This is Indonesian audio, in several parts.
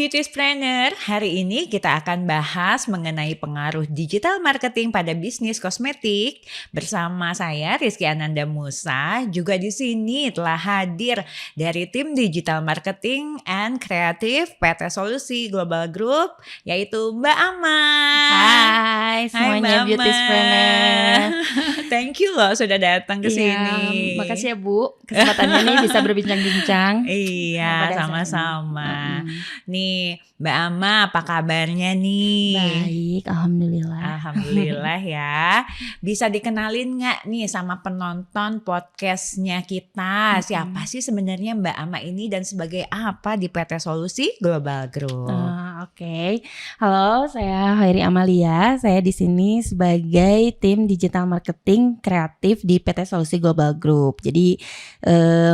Beautyspreneur, hari ini kita akan bahas mengenai pengaruh digital marketing pada bisnis kosmetik. Bersama saya Rizky Ananda Musa, juga di sini telah hadir dari tim digital marketing and creative PT Solusi Global Group, yaitu Mbak Ama. Hai semuanya, Mbak Beautyspreneur. Thank you loh sudah datang ke sini. Makasih ya Bu, kesempatannya nih bisa berbincang-bincang. Iya, sama-sama. Nih, Mbak Ama, apa kabarnya nih? Baik, alhamdulillah. Alhamdulillah ya. Bisa dikenalin nggak nih sama penonton podcastnya kita? Siapa sih sebenarnya Mbak Ama ini dan sebagai apa di PT Solusi Global Group? Oke. Halo, saya Hairi Amalia. Saya di sini sebagai tim digital marketing kreatif di PT Solusi Global Group. Jadi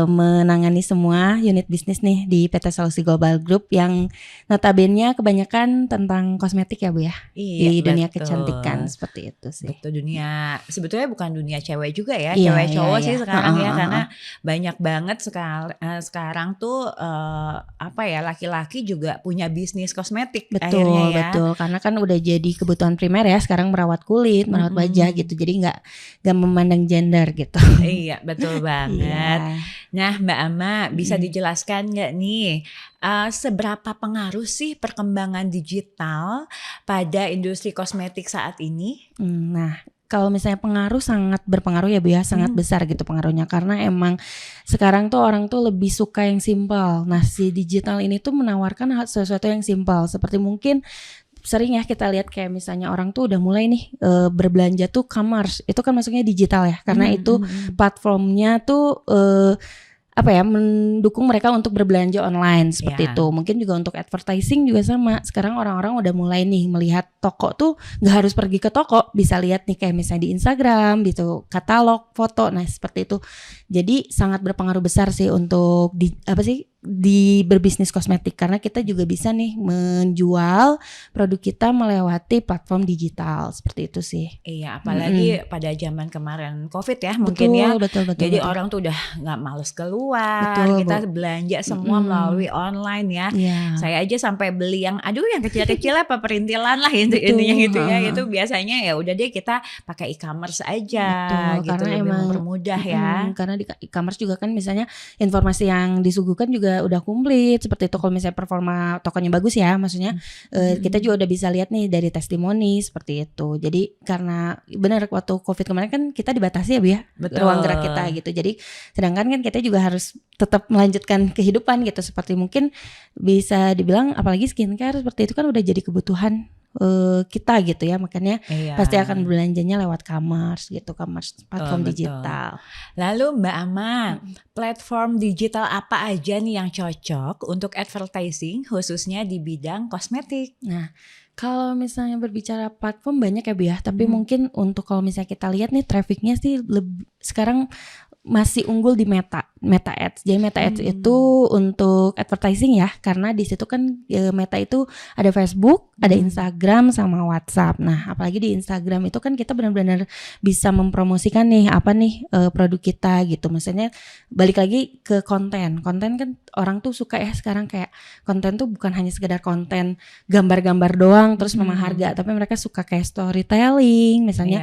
menangani semua unit bisnis nih di PT Solusi Global Group yang notabene kebanyakan tentang kosmetik ya Bu ya. Iya, di dunia betul. kecantikan seperti itu sih. Betul, dunia sebetulnya bukan dunia cewek juga ya, Iya, cewek cowok iya, sih iya. sekarang ya, karena banyak banget sekarang tuh apa ya, laki-laki juga punya bisnis kosmetik akhirnya ya. Betul, karena kan udah jadi kebutuhan primer ya sekarang merawat kulit, merawat wajah gitu. Jadi nggak memandang gender gitu. Iya, betul banget. Iya. Nah, Mbak Ama, bisa dijelaskan nggak nih seberapa pengaruh sih perkembangan digital pada industri kosmetik saat ini? Nah, kalau misalnya pengaruh sangat berpengaruh ya Bu ya, sangat besar gitu pengaruhnya karena emang sekarang tuh orang tuh lebih suka yang simpel. Nah, si digital ini tuh menawarkan sesuatu yang simpel seperti mungkin sering ya kita lihat kayak misalnya orang tuh udah mulai nih berbelanja tuh e-commerce. Itu kan masuknya digital ya karena itu platformnya tuh mendukung mereka untuk berbelanja online seperti itu. Mungkin juga untuk advertising juga sama. Sekarang orang-orang udah mulai nih melihat toko tuh nggak harus pergi ke toko, bisa lihat nih kayak misalnya di Instagram gitu, katalog, foto. Nah seperti itu. Jadi sangat berpengaruh besar sih untuk di berbisnis kosmetik karena kita juga bisa nih menjual produk kita melewati platform digital seperti itu sih. Iya, apalagi pada zaman kemarin COVID ya mungkin ya. Betul. Jadi orang tuh udah nggak males keluar, kita belanja semua melalui online ya. Saya aja sampai beli yang kecil-kecil apa perintilan lah intinya gitu ya. Itu biasanya ya udah deh kita pakai e-commerce aja gitu, karena lebih emang mempermudah ya. Karena di e-commerce juga kan misalnya informasi yang disuguhkan juga udah komplit seperti itu. Kalau misalnya performa tokonya bagus ya maksudnya kita juga udah bisa lihat nih dari testimoni seperti itu. Jadi karena benar waktu COVID kemarin kan kita dibatasi ya Bu ya, ruang gerak kita gitu. Jadi sedangkan kan kita juga harus tetap melanjutkan kehidupan gitu, seperti mungkin bisa dibilang apalagi skincare seperti itu kan udah jadi kebutuhan kita gitu ya, makanya pasti akan belanjanya lewat e-commerce gitu, platform digital. Lalu Mbak Ama, platform digital apa aja nih yang cocok untuk advertising khususnya di bidang kosmetik? Nah, kalau misalnya berbicara platform banyak ya Bu ya, tapi mungkin untuk kalau misalnya kita lihat nih trafficnya sih sekarang masih unggul di Meta Ads. Jadi Meta Ads itu untuk advertising ya, karena di situ kan Meta itu ada Facebook, ada Instagram sama WhatsApp. Nah, apalagi di Instagram itu kan kita benar-benar bisa mempromosikan nih produk kita gitu. Maksudnya balik lagi ke konten. Konten kan orang tuh suka ya sekarang kayak konten tuh bukan hanya sekedar konten gambar-gambar doang terus memang harga, tapi mereka suka kayak storytelling, misalnya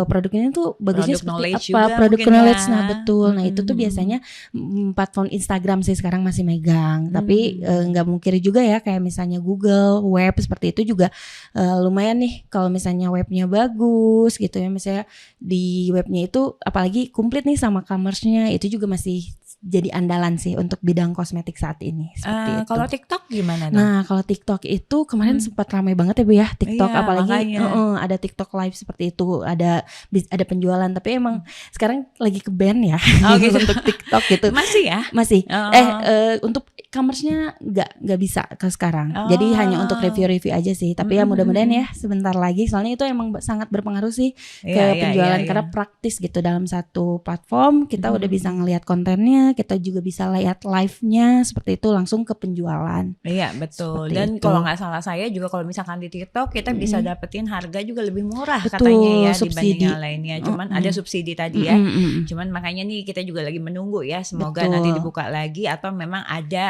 produk ini tuh bagusnya seperti apa, produk knowledge. Nah, betul. Nah, itu tuh biasanya platform Instagram sih sekarang masih megang. Tapi nggak mungkiri juga ya kayak misalnya Google, web seperti itu juga lumayan nih kalau misalnya webnya bagus gitu ya. Misalnya di webnya itu apalagi komplit nih sama commerce-nya, itu juga masih jadi andalan sih untuk bidang kosmetik saat ini seperti itu. Kalau TikTok gimana dong? Nah, kalau TikTok itu kemarin sempat ramai banget ya Bu ya, TikTok apalagi ada TikTok live seperti itu, ada penjualan, tapi emang sekarang lagi ke ban ya untuk TikTok gitu. Masih ya? Masih. Untuk e-commerce-nya nggak bisa ke sekarang. Jadi hanya untuk review-review aja sih. Tapi ya mudah-mudahan ya sebentar lagi, soalnya itu emang sangat berpengaruh sih ke penjualan karena praktis gitu, dalam satu platform kita udah bisa ngelihat kontennya videonya, kita juga bisa lihat live-nya seperti itu langsung ke penjualan. Iya betul. Seperti Dan itu. kalau nggak salah saya juga kalau misalkan di TikTok kita bisa dapetin harga juga lebih murah Betul, katanya ya dibanding subsidi. yang lainnya. Cuman ada subsidi tadi ya. Cuman makanya nih kita juga lagi menunggu ya. Semoga nanti Betul. dibuka lagi atau memang ada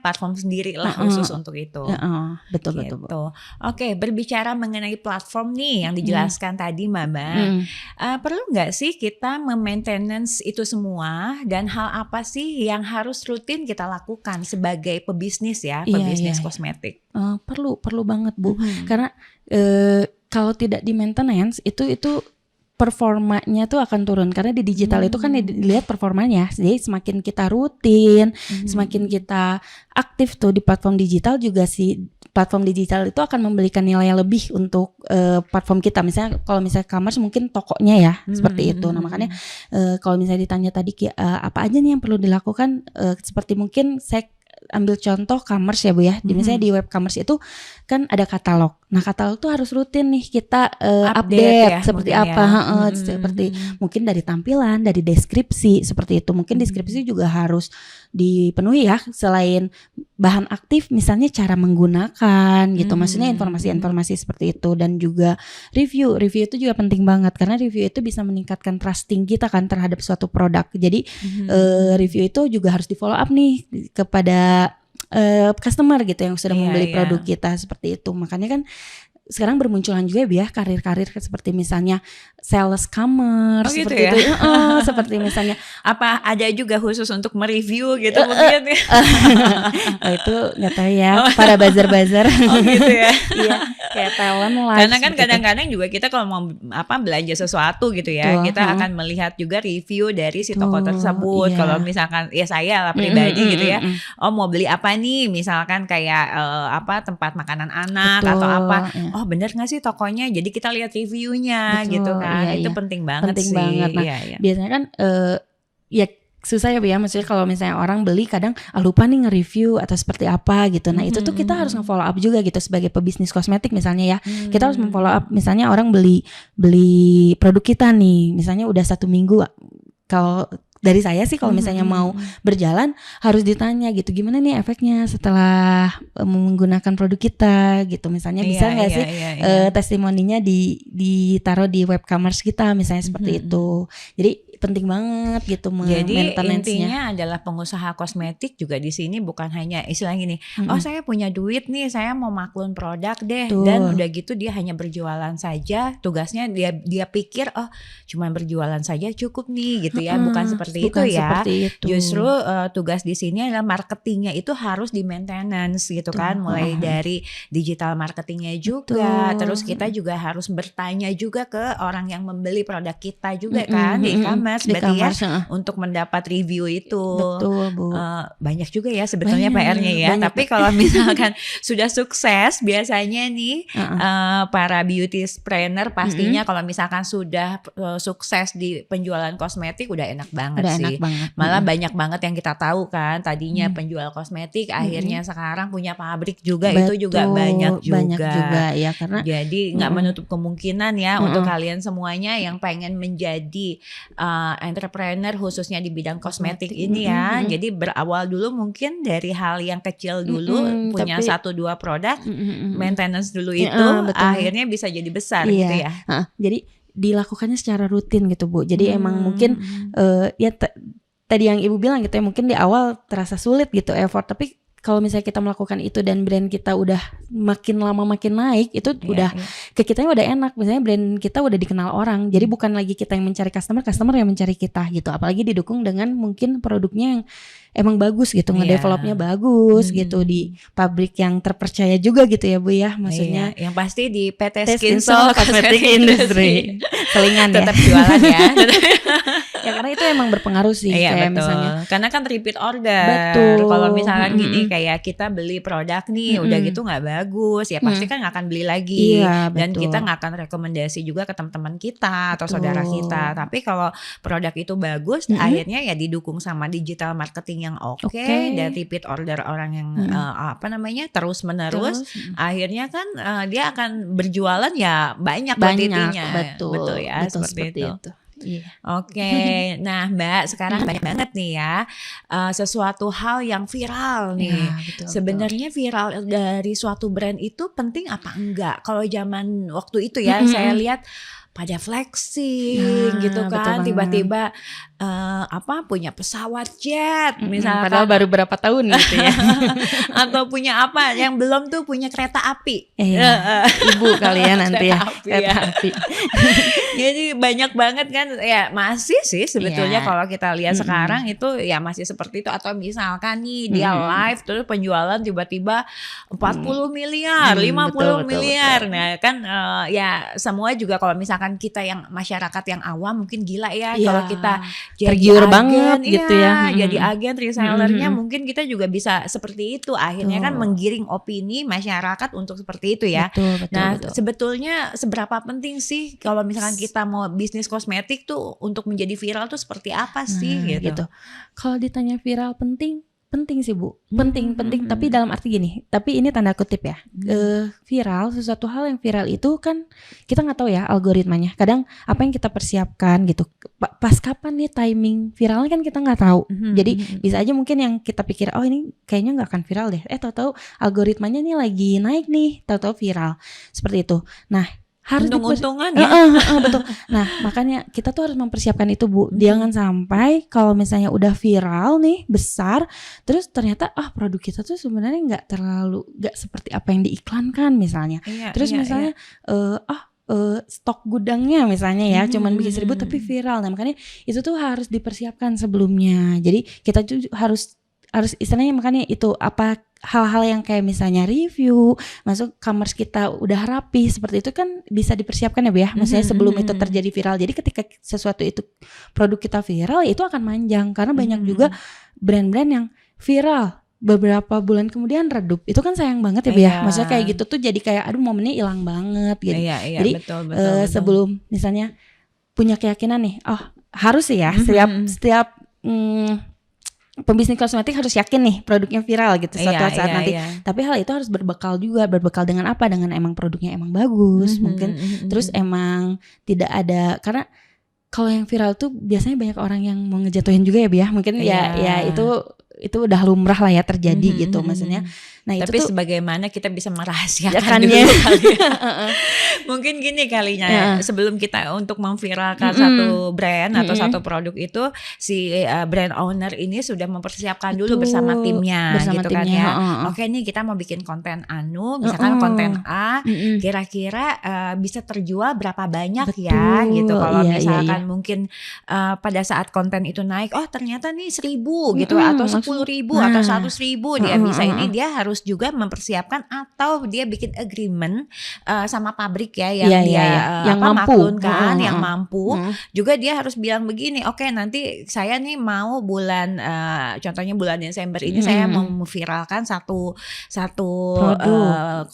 platform sendiri lah khusus untuk itu. Betul betul. Gitu. Oke, berbicara mengenai platform nih yang dijelaskan tadi Mama. Perlu nggak sih kita memaintenance itu semua dan hal apa sih yang harus rutin kita lakukan sebagai pebisnis ya, pebisnis kosmetik? Perlu banget Bu, karena kalau tidak di maintenance itu performanya tuh akan turun, karena di digital itu kan dilihat performanya. Jadi semakin kita rutin, semakin kita aktif tuh di platform digital juga sih. Platform digital itu akan memberikan nilai lebih untuk platform kita. Misalnya kalau misalnya e-commerce mungkin tokonya ya seperti itu. Nah makanya kalau misalnya ditanya tadi apa aja nih yang perlu dilakukan, seperti mungkin saya ambil contoh commerce ya Bu ya. Misalnya di web commerce itu kan ada katalog. Nah katalog tuh harus rutin nih kita update ya, seperti apa ya. Seperti mungkin dari tampilan, dari deskripsi seperti itu. Mungkin deskripsi juga harus dipenuhi ya, selain bahan aktif misalnya cara menggunakan gitu. Maksudnya informasi-informasi seperti itu. Dan juga review itu juga penting banget, karena review itu bisa meningkatkan trusting kita kan terhadap suatu produk. Jadi review itu juga harus di follow up nih kepada customer gitu yang sudah membeli produk kita seperti itu. Makanya kan sekarang bermunculan juga ya karir-karir seperti misalnya sales commerce seperti itu. Seperti misalnya apa ada juga khusus untuk mereview gitu mungkin ya. Itu nggak tahu ya, para buzzer-buzzer. Gitu ya. Iya, kayak talent lah. Karena kan kadang-kadang juga kita kalau mau belanja sesuatu gitu ya, kita akan melihat juga review dari si toko tersebut. Kalau misalkan ya saya lah pribadi gitu ya, mau beli apa nih, misalkan kayak tempat makanan anak atau apa. Oh bener gak sih tokonya, jadi kita lihat reviewnya gitu kan. Itu penting banget sih. Banget. Nah biasanya kan ya susah ya Bu ya, maksudnya kalau misalnya orang beli kadang lupa nih nge-review atau seperti apa gitu. Nah itu tuh kita harus nge-follow up juga gitu sebagai pebisnis kosmetik misalnya ya. Kita harus follow up, misalnya orang beli produk kita nih, misalnya udah 1 minggu. Kalau dari saya sih kalau misalnya mau berjalan harus ditanya gitu, gimana nih efeknya setelah menggunakan produk kita gitu. Misalnya bisa nggak sih testimoninya ditaruh di web commerce kita misalnya seperti itu. Jadi penting banget gitu Jadi maintenance-nya. intinya adalah pengusaha kosmetik juga di sini bukan hanya istilahnya gini, oh saya punya duit nih, saya mau maklun produk deh. Dan udah gitu dia hanya berjualan saja, tugasnya dia pikir oh cuma berjualan saja cukup nih gitu ya, bukan seperti itu ya. Justru tugas di sini adalah marketingnya itu harus di maintenance gitu kan, mulai dari digital marketingnya juga, terus kita juga harus bertanya juga ke orang yang membeli produk kita juga kan di e-commerce. Berarti ya untuk mendapat review itu. Betul Bu. Banyak juga ya sebetulnya PR-nya ya. Tapi kalau misalkan sudah sukses biasanya nih para beauty trainer pastinya kalau misalkan sudah sukses di penjualan kosmetik udah enak banget sih. Malah banyak banget yang kita tahu kan, tadinya penjual kosmetik akhirnya sekarang punya pabrik juga. Betul. Itu juga banyak juga ya, karena jadi nggak menutup kemungkinan ya untuk kalian semuanya yang pengen menjadi entrepreneur khususnya di bidang kosmetik ini ya. Jadi berawal dulu mungkin dari hal yang kecil dulu, punya 1-2 produk, maintenance dulu itu akhirnya bisa jadi besar gitu ya. Jadi dilakukannya secara rutin gitu Bu. Jadi emang mungkin tadi yang Ibu bilang gitu ya, mungkin di awal terasa sulit gitu effort, tapi kalau misalnya kita melakukan itu dan brand kita udah makin lama makin naik, itu ke kitanya udah enak. Misalnya brand kita udah dikenal orang, jadi bukan lagi kita yang mencari customer yang mencari kita gitu. Apalagi didukung dengan mungkin produknya yang emang bagus gitu, ngedevelopnya bagus gitu di pabrik yang terpercaya juga gitu ya Bu ya, maksudnya. Yang pasti di PT Skinsol Cosmetic Industry. Selingan tetap jualan ya. Ya karena itu emang berpengaruh sih, kayak betul. misalnya. Karena kan repeat order. Betul. Kalau misalkan gini kayak kita beli produk nih, udah gitu nggak bagus, ya pasti kan nggak akan beli lagi. Dan kita nggak akan rekomendasi juga ke teman-teman kita atau saudara kita. Tapi kalau produk itu bagus, akhirnya ya didukung sama digital marketing yang oke, dan repeat order orang yang terus menerus, akhirnya kan dia akan berjualan ya banyak kuantitinya. Betul ya, seperti itu. Iya. Oke, nah Mbak sekarang banyak banget nih ya sesuatu hal yang viral nih. Ya, betul. Sebenarnya viral dari suatu brand itu penting apa enggak? Kalau zaman waktu itu ya saya lihat pada flexing gitu Nah, betul kan, banget. tiba-tiba punya pesawat jet Padahal misalkan, baru berapa tahun gitu ya. atau punya apa yang belum tuh punya kereta api. Iya, ibu kali ya nanti ya. Kereta api Kereta ya. api. Jadi banyak banget kan ya, masih sih sebetulnya Iya. kalau kita lihat sekarang itu ya masih seperti itu. Atau misalkan nih dia live terus penjualan tiba-tiba 40 miliar, 50 betul, miliar. betul. Nah kan ya semua juga kalau misalkan kita yang masyarakat yang awam mungkin gila ya Iya. kalau kita jadi Tergiur agen, banget gitu ya. jadi agen resellernya Mm-mm. mungkin kita juga bisa seperti itu. Akhirnya kan Betul. menggiring opini masyarakat untuk seperti itu ya. Betul, Nah, betul. sebetulnya seberapa penting sih kalau misalkan kita mau bisnis kosmetik tuh untuk menjadi viral tuh seperti apa sih Nah, gitu? Kalau ditanya viral penting sih Bu. Penting. Tapi dalam arti gini. Tapi ini tanda kutip ya. Viral, sesuatu hal yang viral itu kan kita nggak tahu ya algoritmanya. Kadang apa yang kita persiapkan gitu. Pas kapan nih timing viralnya kan kita nggak tahu. Jadi bisa aja mungkin yang kita pikir, oh ini kayaknya nggak akan viral deh. Tahu-tahu algoritmanya nih lagi naik nih. Tahu-tahu viral. Seperti itu. Nah, harus untung-untungan ya. Betul. Nah, makanya kita tuh harus mempersiapkan itu Bu. Jangan sampai kalau misalnya udah viral nih besar, terus ternyata produk kita tuh sebenarnya nggak seperti apa yang diiklankan misalnya. Terus misalnya stok gudangnya misalnya ya cuman bikin 1.000 tapi viral. Nah, makanya itu tuh harus dipersiapkan sebelumnya. Jadi kita tuh harus istilahnya makanya itu apa hal-hal yang kayak misalnya review masuk commerce kita udah rapi seperti itu kan bisa dipersiapkan ya Bu ya. Maksudnya sebelum itu terjadi viral. Jadi ketika sesuatu itu produk kita viral itu akan manjang karena banyak juga brand-brand yang viral beberapa bulan kemudian redup. Itu kan sayang banget ya Bu ya. Maksudnya kayak gitu tuh jadi kayak aduh momennya hilang banget gitu. Jadi betul. sebelum misalnya punya keyakinan nih, harus sih ya setiap pembisnis kosmetik harus yakin nih produknya viral gitu suatu saat nanti. Tapi hal itu harus berbekal dengan apa? Dengan emang produknya emang bagus, mungkin terus emang tidak ada karena kalau yang viral tuh biasanya banyak orang yang mau ngejatuhin juga ya Bu ya. Mungkin ya itu udah lumrah lah ya terjadi gitu maksudnya. Nah, tapi itu tuh sebagaimana kita bisa merahasiakan dulu kali ya. Mungkin gini kalinya sebelum kita untuk memviralkan satu brand atau satu produk itu si brand owner ini sudah mempersiapkan dulu bersama timnya gitu kan ya. Oke nih kita mau bikin konten misalkan konten A kira-kira bisa terjual berapa banyak ya gitu. Kalau misalkan mungkin pada saat konten itu naik ternyata nih 1.000 gitu atau 10.000 atau 100.000 dia harus juga mempersiapkan atau dia bikin agreement sama pabrik ya yang yang maklunkan yang mampu juga dia harus bilang begini, oke nanti saya nih mau bulan contohnya bulan Desember ini saya mau memviralkan satu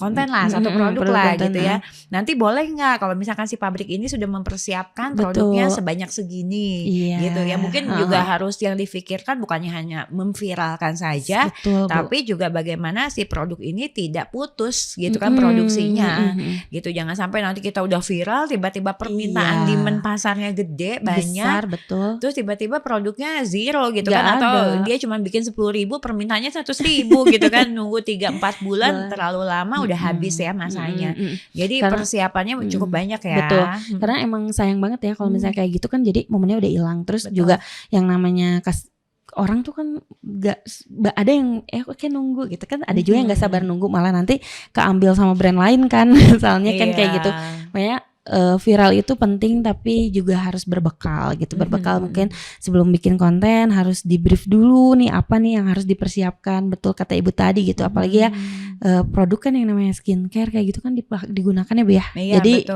konten lah satu produk lah gitu ya. Nanti boleh nggak kalau misalkan si pabrik ini sudah mempersiapkan produknya sebanyak segini gitu ya. Mungkin juga harus yang difikirkan bukannya hanya memviralkan saja tapi juga bagaimana si produk ini tidak putus gitu kan produksinya gitu. Jangan sampai nanti kita udah viral tiba-tiba permintaan demand pasarnya gede banyak besar, terus tiba-tiba produknya zero gitu kan atau dia cuma bikin 10.000 permintaannya 100.000 gitu kan. Nunggu 3-4 bulan terlalu lama udah habis ya masanya. Jadi persiapannya cukup banyak ya. Betul. Karena emang sayang banget ya kalau misalnya kayak gitu kan jadi momennya udah hilang. Terus juga yang namanya orang tuh kan gak ada yang oke nunggu gitu kan, ada juga yang gak sabar nunggu malah nanti keambil sama brand lain kan misalnya kan kayak gitu. Makanya viral itu penting tapi juga harus berbekal gitu. Berbekal mungkin sebelum bikin konten harus di brief dulu nih apa nih yang harus dipersiapkan. Betul kata Ibu tadi gitu. Apalagi ya produk kan yang namanya skincare kayak gitu kan digunakan ya Bu ya. Jadi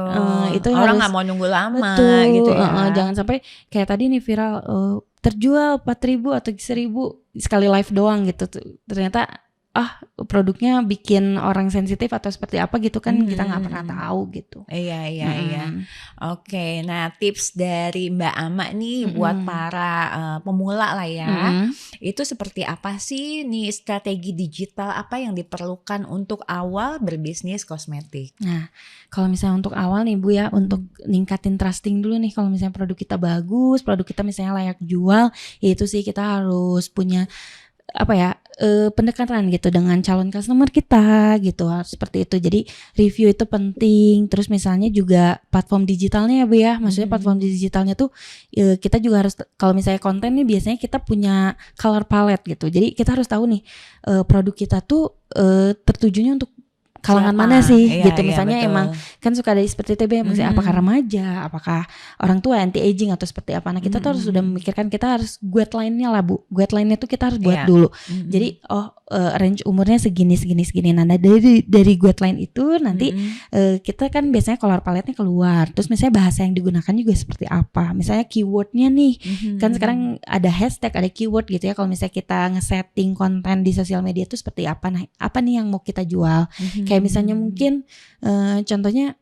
itu orang harus nggak mau nunggu lama gitu ya. Jangan sampai kayak tadi nih viral terjual 4.000 atau 1.000 sekali live doang gitu. Ternyata produknya bikin orang sensitif atau seperti apa gitu kan, kita nggak pernah tahu gitu. Iya. Oke, nah tips dari Mbak Ama nih buat para pemula lah ya, itu seperti apa sih nih strategi digital apa yang diperlukan untuk awal berbisnis kosmetik? Nah, kalau misalnya untuk awal nih Bu ya, untuk ningkatin trusting dulu nih, kalau misalnya produk kita bagus, produk kita misalnya layak jual, ya itu sih kita harus punya pendekatan gitu dengan calon customer kita gitu, seperti itu. Jadi review itu penting. Terus misalnya juga platform digitalnya ya Bu ya, maksudnya platform digitalnya tuh kita juga harus, kalau misalnya konten nih biasanya kita punya color palette gitu. Jadi kita harus tahu nih produk kita tuh tertujunya untuk kalangan mana sih gitu. Misalnya emang kan suka ada seperti itu, misalnya apakah remaja, apakah orang tua, anti aging atau seperti apa. Nah kita tuh harus sudah memikirkan, kita harus guideline-nya lah Bu. Guideline-nya tuh kita harus buat dulu. Jadi range umurnya segini. Nah dari guideline itu nanti kita kan biasanya color palette-nya keluar. Terus misalnya bahasa yang digunakan juga seperti apa. Misalnya keyword-nya nih, kan sekarang ada hashtag, ada keyword gitu ya. Kalau misalnya kita nge-setting konten di sosial media itu seperti apa. Nah apa nih yang mau kita jual. Kayak misalnya mungkin contohnya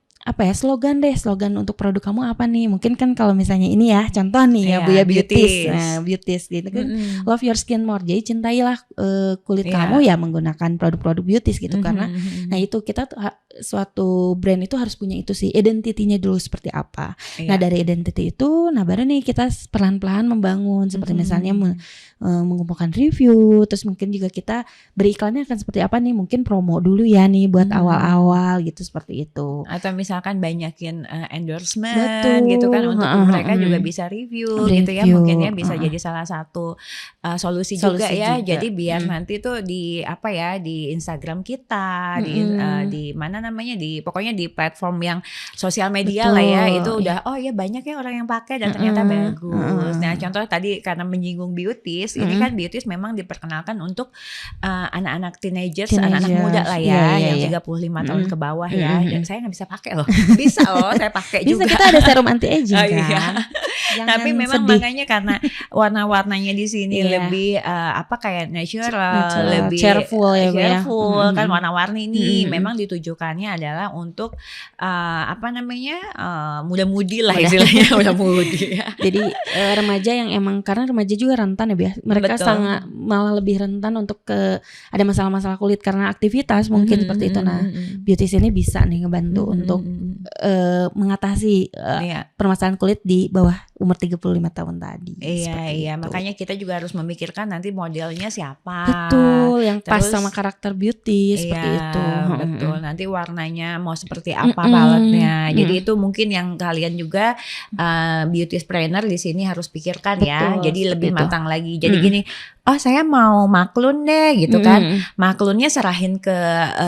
slogan untuk produk kamu apa nih, mungkin kan kalau misalnya ini ya contoh nih ya Bu ya, beauties gitu kan, love your skin more, jadi cintailah kulit kamu ya menggunakan produk-produk beauties gitu. Karena nah itu kita suatu brand itu harus punya itu sih, identitinya dulu seperti apa. Nah dari identity itu, nah baru nih kita pelan-pelan membangun seperti misalnya mengumpulkan review, terus mungkin juga kita beriklannya akan seperti apa nih, mungkin promo dulu ya nih buat awal-awal gitu, seperti itu. Atau misalkan banyakin endorsement gitu kan, untuk mereka juga bisa review gitu ya, mungkin ya bisa jadi salah satu solusi juga ya. Jadi biar nanti tuh di di Instagram kita, di mana namanya, pokoknya di platform yang sosial media lah ya, itu udah banyak ya orang yang pakai dan ternyata bagus. Nah contoh tadi karena menyinggung beauties, ini kan beauties memang diperkenalkan untuk anak-anak teenagers, anak-anak muda lah ya, yang 35 tahun ke bawah ya. Dan saya nggak bisa pakai loh. Bisa loh saya pakai juga. Bisa, kita ada serum anti aging kan. Tapi memang makanya karena warna-warnanya di sini lebih kayak natural, lebih cheerful ya, cheerful kan, warna-warni ini memang ditujukannya adalah untuk muda-mudi lah istilahnya, muda-mudi ya. Jadi remaja yang emang, karena remaja juga rentan ya, mereka sangat malah lebih rentan untuk ada masalah-masalah kulit karena aktivitas mungkin seperti itu. Nah beauties ini bisa nih ngebantu untuk mengatasi permasalahan kulit di bawah umur 35 tahun tadi. Iya, makanya kita juga harus memikirkan nanti modelnya siapa. Betul, yang pas sama karakter beauty seperti itu. Betul, nanti warnanya mau seperti apa paletnya. Jadi itu mungkin yang kalian juga beauty trainer di sini harus pikirkan ya. Jadi lebih matang lagi. Jadi gini, saya mau maklun deh gitu kan. Maklunnya serahin ke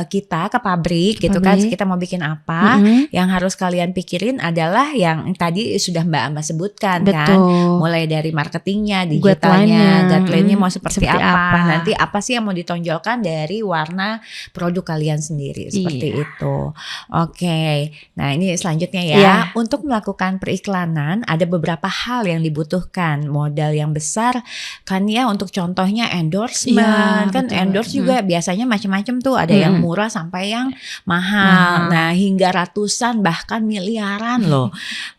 kita, ke pabrik gitu kan. Kita mau bikin apa, yang harus kalian pikirin adalah yang tadi sudah Mbak Ama sebutkan kan. Mulai dari marketingnya, digitalnya, guideline-nya mau seperti apa. Nanti apa sih yang mau ditonjolkan dari warna produk kalian sendiri, seperti itu. Oke. Nah ini selanjutnya ya. Untuk melakukan periklanan ada beberapa hal yang dibutuhkan. Modal yang besar kan ya, untuk contohnya endorsement kan, endorse juga biasanya macam-macam tuh, ada yang murah sampai yang mahal. Nah hingga ratusan bahkan miliaran loh.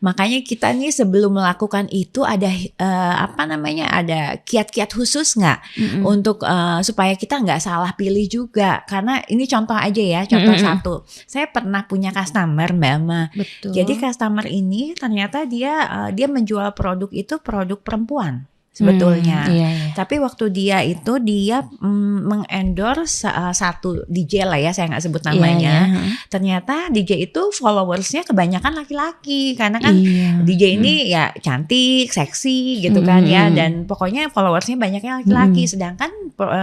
Makanya kita nih sebelum melakukan itu ada ada kiat-kiat khusus nggak untuk supaya kita nggak salah pilih juga. Karena ini contoh aja ya, contoh satu. Saya pernah punya customer Mbak Ama. Jadi customer ini ternyata dia menjual produk itu produk perempuan sebetulnya. Tapi waktu dia mengendorse satu DJ lah ya, saya nggak sebut namanya. Ternyata DJ itu followersnya kebanyakan laki-laki, karena kan DJ ini ya cantik, seksi gitu kan ya, dan pokoknya followersnya banyaknya laki-laki. Sedangkan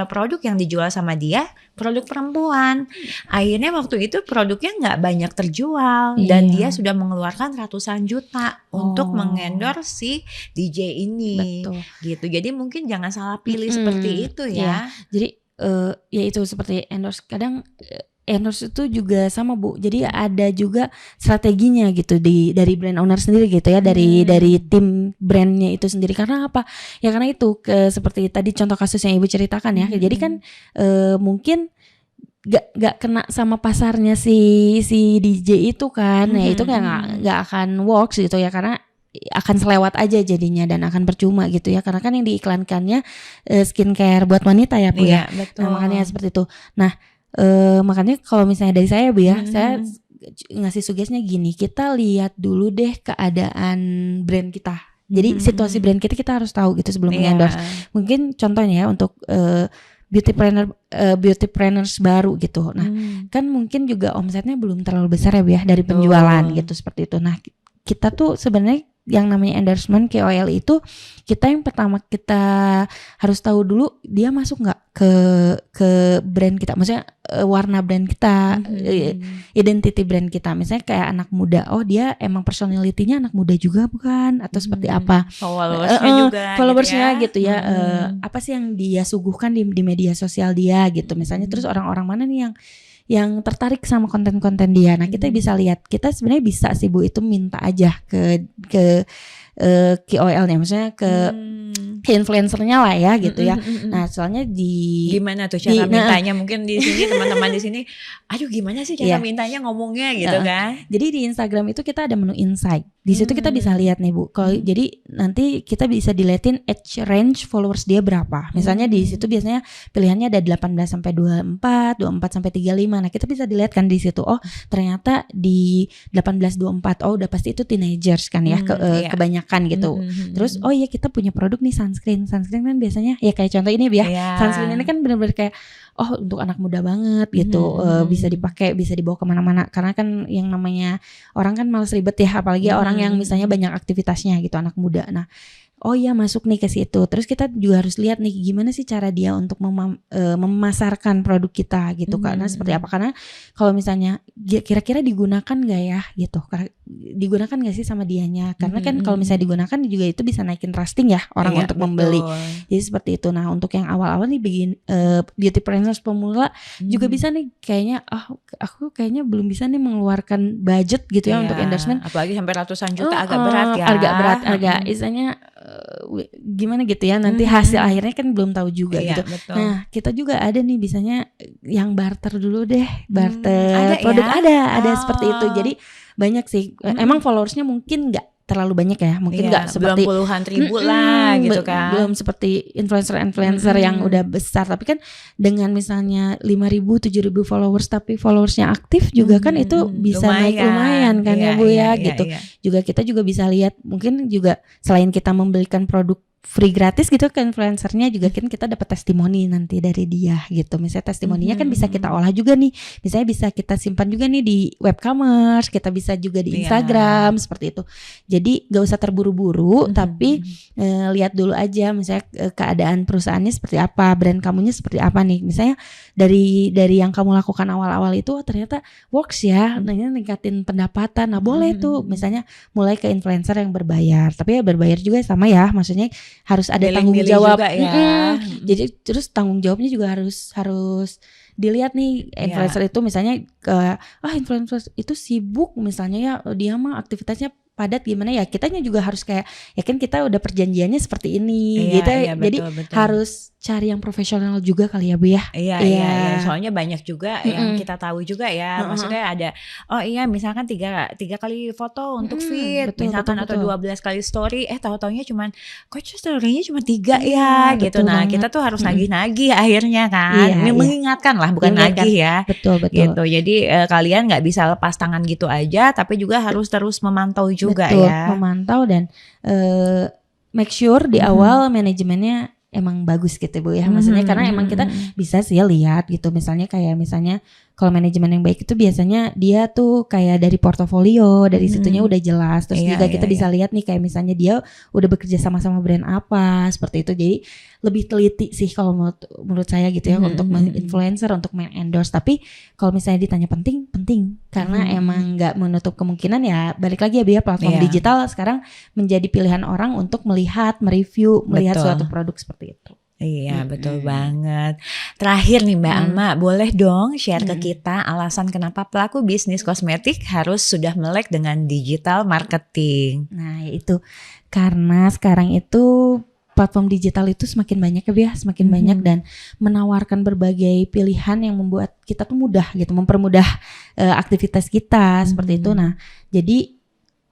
produk yang dijual sama dia produk perempuan. Akhirnya waktu itu produknya nggak banyak terjual, dan dia sudah mengeluarkan ratusan juta untuk mengendorse si DJ ini. Gitu. Jadi mungkin jangan salah pilih seperti itu ya. Jadi ya itu seperti endorse, kadang endorse itu juga sama Bu. Jadi ada juga strateginya gitu dari brand owner sendiri gitu ya, dari tim brandnya itu sendiri. Karena apa? Ya karena itu seperti tadi contoh kasus yang Ibu ceritakan ya. Jadi kan mungkin gak kena sama pasarnya si DJ itu kan. Ya itu gak akan works gitu ya, karena akan selewat aja jadinya dan akan percuma gitu ya, karena kan yang diiklankannya skincare buat wanita ya Bu ya. Betul. Nah, makanya seperti itu. Nah, makanya kalau misalnya dari saya Bu ya, saya ngasih sugestinya gini, kita lihat dulu deh keadaan brand kita. Jadi situasi brand kita harus tahu gitu sebelum endorse. Mungkin contohnya ya untuk beauty planners baru gitu. Nah, kan mungkin juga omsetnya belum terlalu besar ya Bu ya dari penjualan gitu, seperti itu. Nah, kita tuh sebenarnya yang namanya endorsement KOL itu yang pertama kita harus tahu dulu dia masuk nggak ke brand kita, maksudnya warna brand kita, identity brand kita. Misalnya kayak anak muda, oh dia emang personality-nya anak muda juga bukan, atau seperti apa followersnya gitu ya, apa sih yang dia suguhkan di media sosial dia gitu misalnya. Terus orang-orang mana nih yang tertarik sama konten-konten dia. Nah, kita bisa lihat, kita sebenarnya bisa sih Bu itu minta aja ke KOL-nya, maksudnya ke influencernya lah ya gitu ya. Nah, soalnya gimana tuh cara mintanya? Mungkin di sini teman-teman di sini, aduh gimana sih cara mintanya ngomongnya gitu kan? Jadi di Instagram itu kita ada menu insight. Di situ kita bisa lihat nih Bu. Kalau jadi nanti kita bisa dilihatin age range followers dia berapa. Misalnya di situ biasanya pilihannya ada 18 sampai 24, 24 sampai 35. Nah, kita bisa dilihat kan di situ, oh ternyata di 18-24, oh udah pasti itu teenagers kan ya, kebanyakan gitu. Terus oh iya kita punya produk nih sunscreen kan biasanya ya kayak contoh ini ya. Sunscreen ini kan benar-benar kayak oh untuk anak muda banget gitu, bisa dipakai, bisa dibawa kemana-mana, karena kan yang namanya orang kan malas ribet ya, apalagi orang yang misalnya banyak aktivitasnya gitu, anak muda. Nah, oh iya masuk nih ke situ. Terus kita juga harus lihat nih gimana sih cara dia untuk memasarkan produk kita gitu, karena seperti apa, karena kalau misalnya kira-kira digunakan gak ya gitu, digunakan gak sih sama dianya, karena kan kalau misalnya digunakan juga itu bisa naikin trusting ya orang untuk membeli. Jadi seperti itu. Nah, untuk yang awal-awal nih beauty planners pemula juga bisa nih kayaknya aku kayaknya belum bisa nih mengeluarkan budget gitu ya untuk endorsement, apalagi sampai ratusan juta, agak berat ya, agak istilahnya gimana gitu ya, nanti hasil akhirnya kan belum tahu juga gitu. Betul. Nah, kita juga ada nih bisanya yang barter dulu deh, barter ada produk ya? ada seperti itu. Jadi banyak sih. Emang followersnya mungkin nggak terlalu banyak ya, mungkin nggak seperti belum puluhan ribu lah gitu kan, belum seperti influencer yang udah besar, tapi kan dengan misalnya 5.000 7.000 followers tapi followersnya aktif juga kan itu bisa naik lumayan kan ya Bu ya gitu. Juga kita juga bisa lihat, mungkin juga selain kita membelikan produk free gratis gitu ke influencernya, juga kan kita dapat testimoni nanti dari dia gitu. Misalnya testimoninya kan bisa kita olah juga nih, misalnya bisa kita simpan juga nih di webcommerce, kita bisa juga di Instagram seperti itu. Jadi gak usah terburu-buru, tapi lihat dulu aja misalnya keadaan perusahaannya seperti apa, brand kamunya seperti apa nih. Misalnya dari yang kamu lakukan awal-awal itu ternyata works ya, ningkatin pendapatan. Nah, boleh tuh misalnya mulai ke influencer yang berbayar, tapi ya berbayar juga sama ya, maksudnya harus ada tanggung jawab ya. Jadi terus tanggung jawabnya juga harus dilihat nih influencer itu, misalnya influencer itu sibuk misalnya ya, dia mah aktivitasnya padat gimana ya, kitanya juga harus kayak ya kan kita udah perjanjiannya seperti ini gitu. Jadi betul. Harus cari yang profesional juga kali ya Bu ya. Iya. Soalnya banyak juga yang kita tahu juga ya. Maksudnya ada misalkan tiga kali foto untuk feed, misalkan atau 12 kali story, tahu-taunya cuman kok story-nya cuma 3 ya gitu. Nah, kita tuh harus nagih-nagih akhirnya kan. Mengingatkan lah, bukan nagih ya. Betul. Gitu. Jadi kalian nggak bisa lepas tangan gitu aja, tapi juga harus terus memantau juga ya. Memantau dan make sure di awal manajemennya emang bagus gitu Bu ya, maksudnya karena emang kita bisa sih lihat gitu, misalnya kalau manajemen yang baik itu biasanya dia tuh kayak dari portofolio, dari situnya udah jelas, terus juga kita bisa lihat nih kayak misalnya dia udah bekerja sama brand apa, seperti itu. Jadi lebih teliti sih kalau menurut saya gitu ya, untuk influencer, untuk endorse. Tapi kalau misalnya ditanya penting karena emang nggak menutup kemungkinan ya, balik lagi ya Bu ya, platform digital sekarang menjadi pilihan orang untuk melihat, mereview, melihat suatu produk seperti itu. Iya, betul banget. Terakhir nih Mbak Alma, boleh dong share ke kita alasan kenapa pelaku bisnis kosmetik harus sudah melek dengan digital marketing? Nah, itu karena sekarang itu platform digital itu semakin banyak ya, Bia, semakin banyak dan menawarkan berbagai pilihan yang membuat kita tuh mudah gitu, mempermudah aktivitas kita seperti itu. Nah, jadi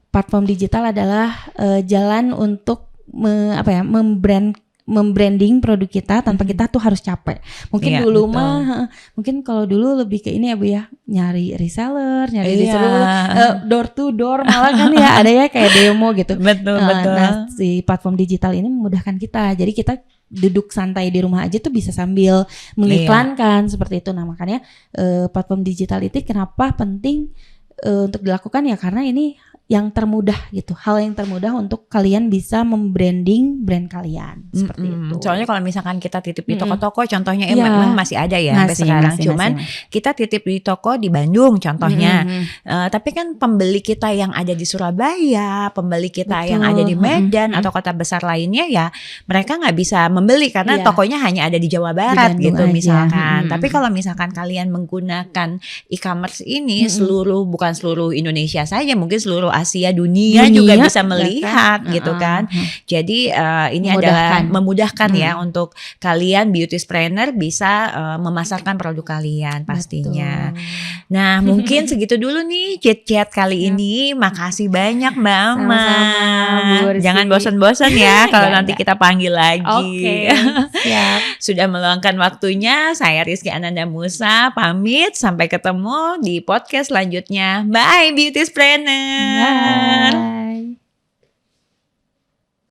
platform digital adalah jalan untuk membranding produk kita tanpa kita tuh harus capek. Mungkin Iya, dulu betul. mah mungkin kalau dulu lebih ke ini ya Bu ya, nyari reseller, nyari Iya. disuruh door to door malah kan ya ada ya kayak demo gitu. Betul, betul. Nah, si platform digital ini memudahkan kita. Jadi kita duduk santai di rumah aja tuh bisa sambil mengiklankan seperti itu. Nah, makanya platform digital itu kenapa penting untuk dilakukan ya karena ini yang termudah gitu, hal yang termudah untuk kalian bisa membranding brand kalian seperti itu. Soalnya kalau misalkan kita titip di toko-toko, contohnya Iya. memang masih ada ya sampai sekarang. Cuman kita titip di toko di Bandung contohnya. Tapi kan pembeli kita yang ada di Surabaya, pembeli kita yang ada di Medan atau kota besar lainnya ya mereka nggak bisa membeli karena tokonya hanya ada di Jawa Barat Bandung gitu aja. misalkan. Tapi kalau misalkan kalian menggunakan e-commerce ini bukan seluruh Indonesia saja, mungkin seluruh Asia dunia juga bisa melihat gitu kan. Jadi ini adalah memudahkan ya untuk kalian beauty planner bisa memasarkan produk kalian pastinya. Nah, mungkin segitu dulu nih chat-chat kali ini. Makasih banyak Mbak Alma. Jangan bosan-bosan ya kalau nanti kita panggil lagi. Oke, siap. Sudah meluangkan waktunya. Saya Rizky Ananda Musa pamit, sampai ketemu di podcast selanjutnya. Bye beauty planner. Bye.